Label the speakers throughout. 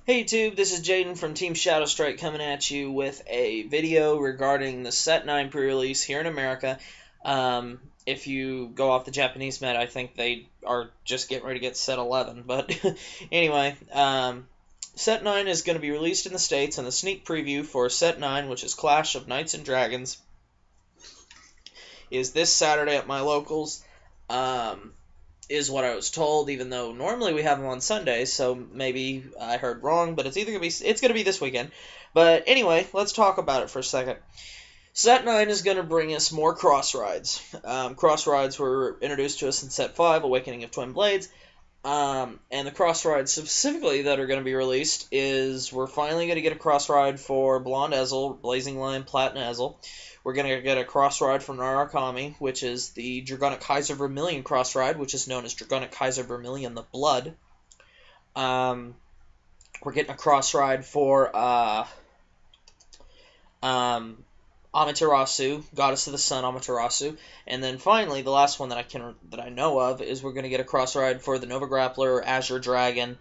Speaker 1: Hey YouTube, this is Jaden from Team Shadow Strike coming at you with a video regarding the Set 9 pre-release here in America. If you go off the Japanese meta, I think they are just getting ready to get Set 11. But anyway, Set 9 is going to be released in the States, and the sneak preview for Set 9, which is Clash of Knights and Dragons, is this Saturday at my locals. Is what I was told, even though normally we have them on Sundays, so maybe I heard wrong, but it's gonna be this weekend. But anyway, let's talk about it for a second. Set 9 is going to bring us more cross rides. Cross rides were introduced to us in Set 5, Awakening of Twin Blades. And the cross rides specifically that are going to be released is we're finally going to get a cross ride for Blonde Ezel, Blazing Lion, Platinum Ezel. We're going to get a cross ride from Narukami, which is the Dragonic Kaiser Vermilion cross ride, which is known as Dragonic Kaiser Vermilion the Blood. We're getting a cross ride for Amaterasu, Goddess of the Sun Amaterasu, and then finally the last one that I know of is we're going to get a cross ride for the Nova Grappler, Azure Dragon,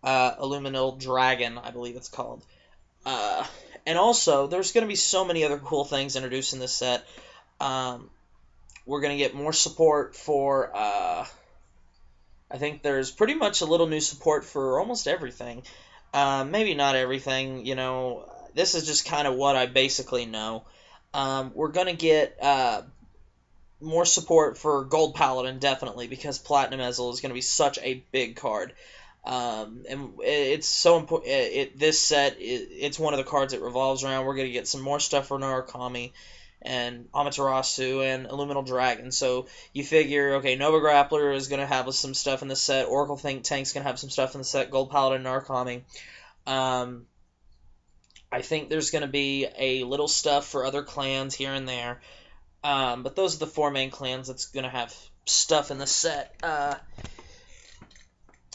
Speaker 1: Illuminal Dragon, I believe it's called. And also, there's going to be so many other cool things introduced in this set. We're going to get more support for, I think there's pretty much a little new support for almost everything. Maybe not everything, this is just kind of what I basically know. We're going to get more support for Gold Paladin, definitely, because Platinum Ezel is going to be such a big card. And it's so important. This set, it's one of the cards it revolves around. We're going to get some more stuff for Narukami and Amaterasu and Illuminal Dragon. So you figure, okay, Nova Grappler is going to have some stuff in the set. Oracle Think Tank's going to have some stuff in the set. Gold Paladin, Narukami. I think there's going to be a little stuff for other clans here and there. But those are the four main clans that's going to have stuff in the set.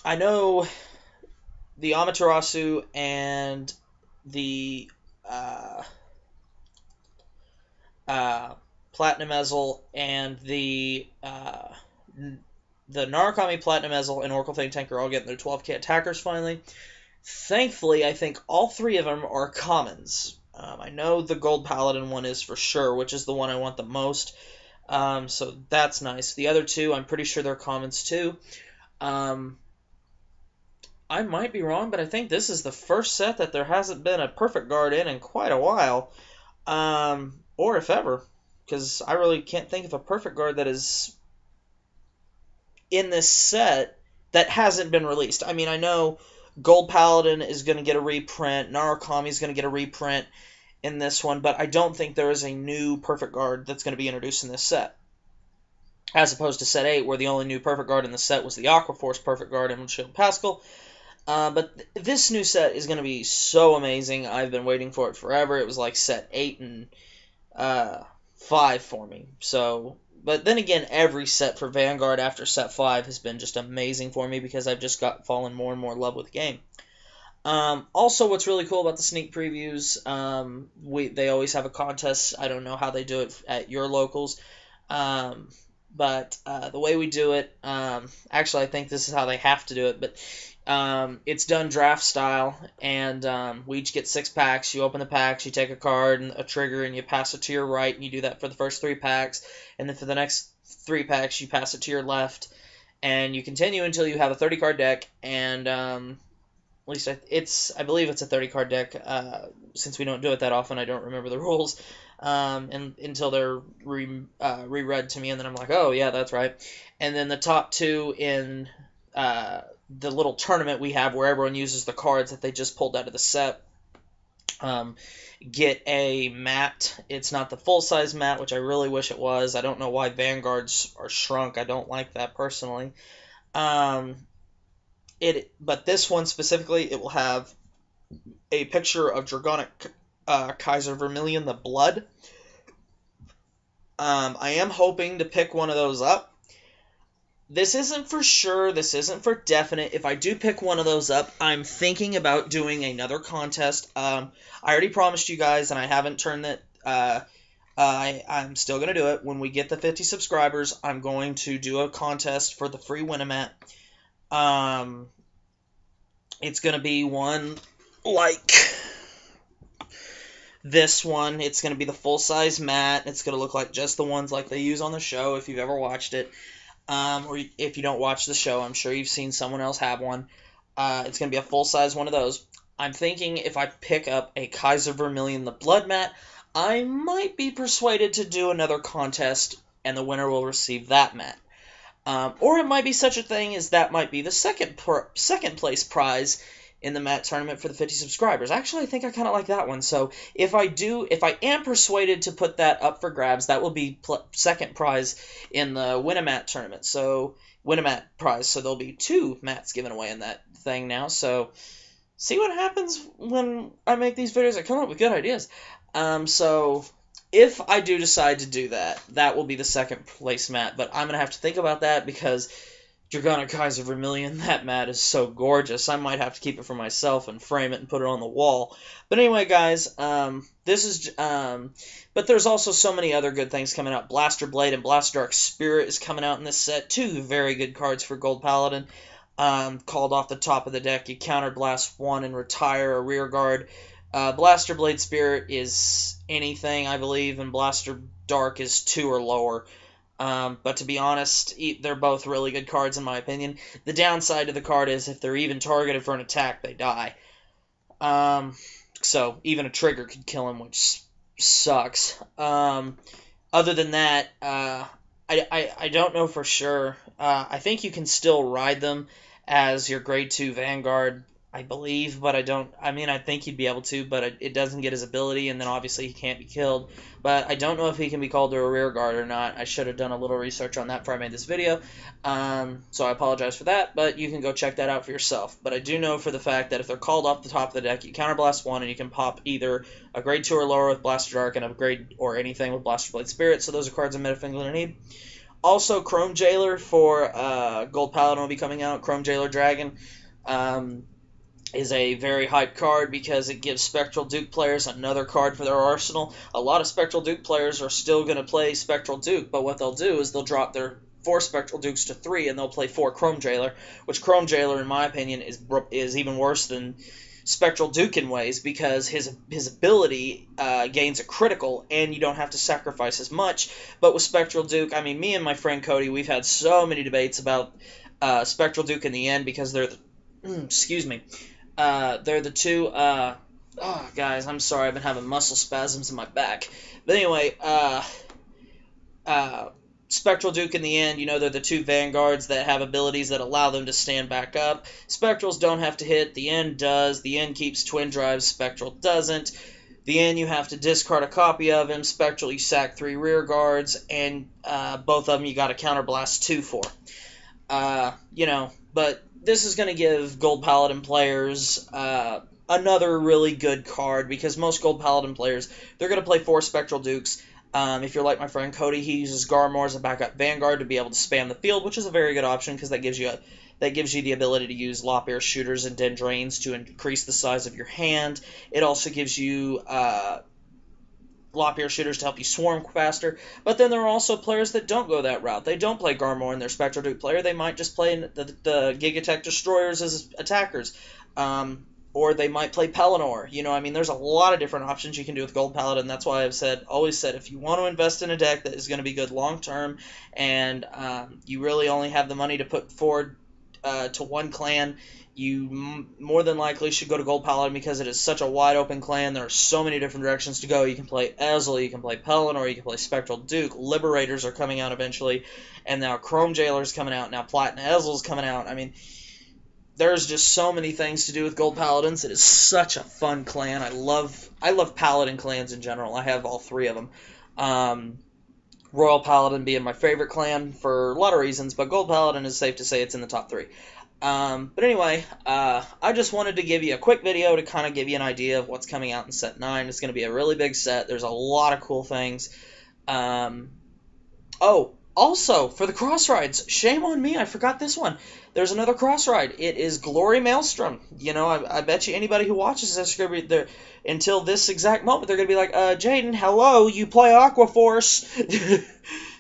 Speaker 1: I know the Amaterasu and the Platinum Ezel and the Narukami, Platinum Ezel, and Oracle Think Tank are all getting their 12k attackers finally. Thankfully, I think all three of them are commons. I know the Gold Paladin one is for sure, which is the one I want the most. So that's nice. The other two, I'm pretty sure they're commons too. I might be wrong, but I think this is the first set that there hasn't been a perfect guard in quite a while. Or if ever. Because I really can't think of a perfect guard that is in this set that hasn't been released. I mean, I know Gold Paladin is going to get a reprint, Narukami is going to get a reprint in this one, but I don't think there is a new perfect guard that's going to be introduced in this set. As opposed to set 8, where the only new perfect guard in the set was the Aqua Force perfect guard and Shield Pascal. But this new set is going to be so amazing. I've been waiting for it forever. It was like set 8 and 5 for me. So, but then again, every set for Vanguard after set 5 has been just amazing for me because I've just fallen more and more in love with the game. Also, what's really cool about the sneak previews, they always have a contest. I don't know how they do it at your locals. But the way we do it, actually I think this is how they have to do it, but it's done draft style, and we each get 6 packs. You open the packs, you take a card and a trigger, and you pass it to your right, and you do that for the first 3 packs, and then for the next 3 packs, you pass it to your left, and you continue until you have a 30-card deck, and at least I believe it's a 30-card deck. Since we don't do it that often, I don't remember the rules. And until they're reread to me, and then I'm like, oh yeah, that's right. And then the top 2 in the little tournament we have where everyone uses the cards that they just pulled out of the set, get a mat. It's not the full-size mat, which I really wish it was. I don't know why Vanguards are shrunk. I don't like that personally. But this one specifically, it will have a picture of Dragonic Kaiser Vermilion the Blood. I am hoping to pick one of those up. This isn't for sure. This isn't for definite. If I do pick one of those up, I'm thinking about doing another contest. I already promised you guys, and I haven't turned that. I'm still going to do it. When we get the 50 subscribers, I'm going to do a contest for the free Winamat. It's going to be one like this one. It's going to be the full-size mat. It's going to look like just the ones like they use on the show, if you've ever watched it. Or if you don't watch the show, I'm sure you've seen someone else have one. It's going to be a full-size one of those. I'm thinking if I pick up a Kaiser Vermilion the Blood mat, I might be persuaded to do another contest, and the winner will receive that mat. Or it might be such a thing as that might be the second place prize in the mat tournament for the 50 subscribers. Actually, I think I kind of like that one. So if I am persuaded to put that up for grabs, that will be second prize in the Win-A-Mat tournament. So Win-A-Mat prize. So there'll be 2 mats given away in that thing now. So see what happens when I make these videos. I come up with good ideas. So if I do decide to do that, that will be the second place mat. But I'm going to have to think about that because Dragona Kaiser Vermilion, that mat is so gorgeous. I might have to keep it for myself and frame it and put it on the wall. But anyway, guys, but there's also so many other good things coming out. Blaster Blade and Blaster Dark Spirit is coming out in this set. 2 very good cards for Gold Paladin. Called off the top of the deck, you counterblast 1 and retire a rear guard. Blaster Blade Spirit is anything, I believe, and Blaster Dark is 2 or lower. But to be honest, they're both really good cards in my opinion. The downside to the card is if they're even targeted for an attack, they die. So even a trigger could kill him, which sucks. Other than that, I don't know for sure. I think you can still ride them as your grade 2 Vanguard, I believe, but I think he'd be able to, but it doesn't get his ability, and then obviously he can't be killed. But I don't know if he can be called to a rear guard or not. I should have done a little research on that before I made this video, so I apologize for that, but you can go check that out for yourself. But I do know for the fact that if they're called off the top of the deck, you counterblast 1, and you can pop either a grade 2 or lower with Blaster Dark and a grade or anything with Blaster Blade Spirit, so those are cards I'm definitely going to need. Also, Chrome Jailer for Gold Paladin will be coming out. Chrome Jailer Dragon is a very hyped card because it gives Spectral Duke players another card for their arsenal. A lot of Spectral Duke players are still going to play Spectral Duke, but what they'll do is they'll drop their 4 Spectral Dukes to 3, and they'll play 4 Chrome Jailer, which Chrome Jailer, in my opinion, is even worse than Spectral Duke in ways, because his ability gains a critical, and you don't have to sacrifice as much. But with Spectral Duke, I mean, me and my friend Cody, we've had so many debates about Spectral Duke in the end, because they're excuse me. They're the 2, guys, I'm sorry, I've been having muscle spasms in my back. But anyway, Spectral Duke in the end, they're the 2 Vanguards that have abilities that allow them to stand back up. Spectrals don't have to hit, the end does. The end keeps twin drives, Spectral doesn't. The end, you have to discard a copy of him. Spectral, you sack 3 rear guards, and both of them you got to counterblast 2 for. But this is going to give Gold Paladin players another really good card, because most Gold Paladin players, they're going to play 4 Spectral Dukes. If you're like my friend Cody, he uses Garmor as a backup Vanguard to be able to spam the field, which is a very good option because that gives you the ability to use Lop-Ear Shooters and Dendrains to increase the size of your hand. It also gives you Lop-Ear Shooters to help you swarm faster. But then there are also players that don't go that route. They don't play Garmor in their Spectral Duke player. They might just play the Gigatech Destroyers as attackers. Or they might play Pelennor. There's a lot of different options you can do with Gold Paladin. That's why I've always said, if you want to invest in a deck that is going to be good long term, and you really only have the money to put forward to one clan, you more than likely should go to Gold Paladin, because it is such a wide open clan. There are so many different directions to go. You can play Ezreal, you can play Pelennor, you can play Spectral Duke. Liberators are coming out eventually, and now Chrome Jailer's coming out. Now Platinum Ezreal's coming out. There's just so many things to do with Gold Paladins. It is such a fun clan. I love Paladin clans in general. I have all 3 of them. Royal Paladin being my favorite clan for a lot of reasons, but Gold Paladin is safe to say it's in the top 3. But anyway, I just wanted to give you a quick video to kind of give you an idea of what's coming out in Set 9. It's going to be a really big set. There's a lot of cool things. Also, for the cross rides, shame on me, I forgot this one. There's another cross ride. It is Glory Maelstrom. I bet you anybody who watches this is going to be there until this exact moment. They're going to be like, Jaden, hello, you play Aqua Force.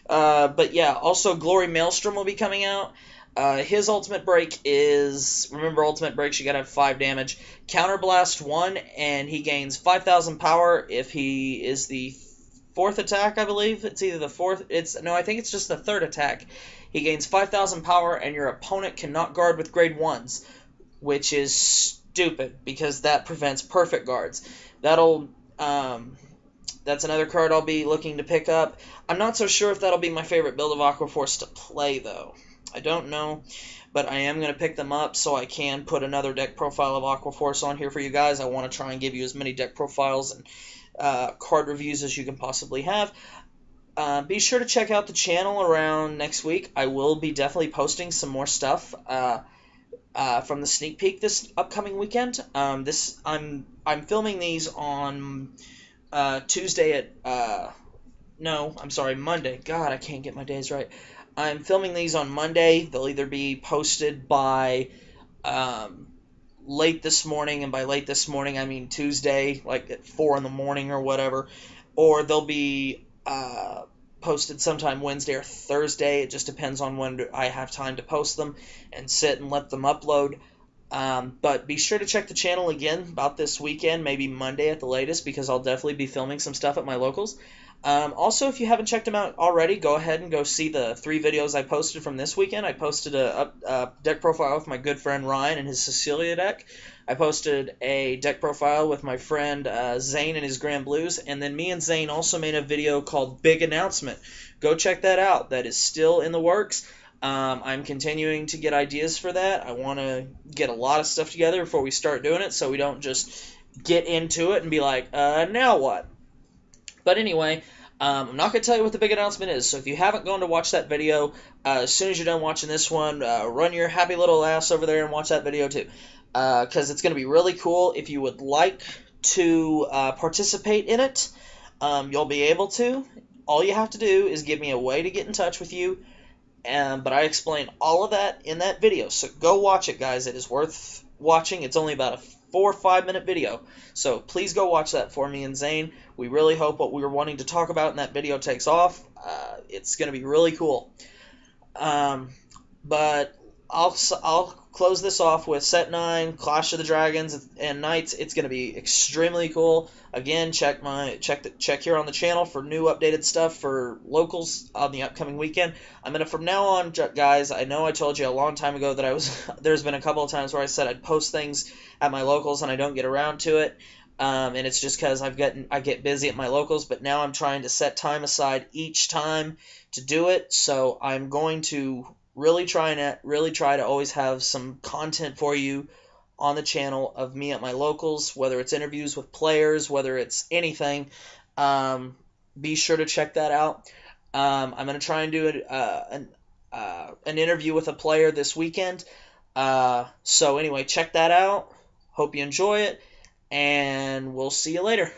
Speaker 1: But yeah, also Glory Maelstrom will be coming out. His ultimate break is, remember ultimate breaks, you gotta have 5 damage. Counterblast 1, and he gains 5,000 power if he is the fourth attack, I believe. It's either the fourth, no, I think it's just the third attack. He gains 5,000 power, and your opponent cannot guard with grade 1s, which is stupid, because that prevents perfect guards. That's another card I'll be looking to pick up. I'm not so sure if that'll be my favorite build of Aquaforce to play, though. I don't know, but I am going to pick them up so I can put another deck profile of Aquaforce on here for you guys. I want to try and give you as many deck profiles and card reviews as you can possibly have. Be sure to check out the channel around next week. I will be definitely posting some more stuff from the sneak peek this upcoming weekend. I'm filming these on Tuesday at Monday. God, I can't get my days right. I'm filming these on Monday. They'll either be posted by late this morning, and by late this morning I mean Tuesday, like at 4 in the morning or whatever, or they'll be posted sometime Wednesday or Thursday. It just depends on when I have time to post them and sit and let them upload. But be sure to check the channel again about this weekend, maybe Monday at the latest, because I'll definitely be filming some stuff at my locals. Also, if you haven't checked them out already, go ahead and go see the 3 videos I posted from this weekend. I posted a deck profile with my good friend Ryan and his Cecilia deck. I posted a deck profile with my friend Zane and his Grand Blues, and then me and Zane also made a video called Big Announcement. Go check that out. That is still in the works. I'm continuing to get ideas for that. I want to get a lot of stuff together before we start doing it, so we don't just get into it and be like, now what? But anyway, I'm not going to tell you what the big announcement is, so if you haven't gone to watch that video, as soon as you're done watching this one, run your happy little ass over there and watch that video too, because it's going to be really cool. If you would like to participate in it, you'll be able to. All you have to do is give me a way to get in touch with you, but I explain all of that in that video, so go watch it, guys. It is worth watching. It's only about a 4 or 5 minute video, so please go watch that for me and Zane. We really hope what we were wanting to talk about in that video takes off. It's going to be really cool. But I'll close this off with Set 9, Clash of the Dragons, and Knights. It's going to be extremely cool. Again, check here on the channel for new updated stuff for locals on the upcoming weekend. I'm going to, from now on, guys, I know I told you a long time ago that there's been a couple of times where I said I'd post things at my locals and I don't get around to it. And it's just because I get busy at my locals, but now I'm trying to set time aside each time to do it, so I'm going to really try to always have some content for you on the channel of me at my locals, whether it's interviews with players, whether it's anything. Be sure to check that out. I'm going to try and do an interview with a player this weekend. So anyway, check that out. Hope you enjoy it, and we'll see you later.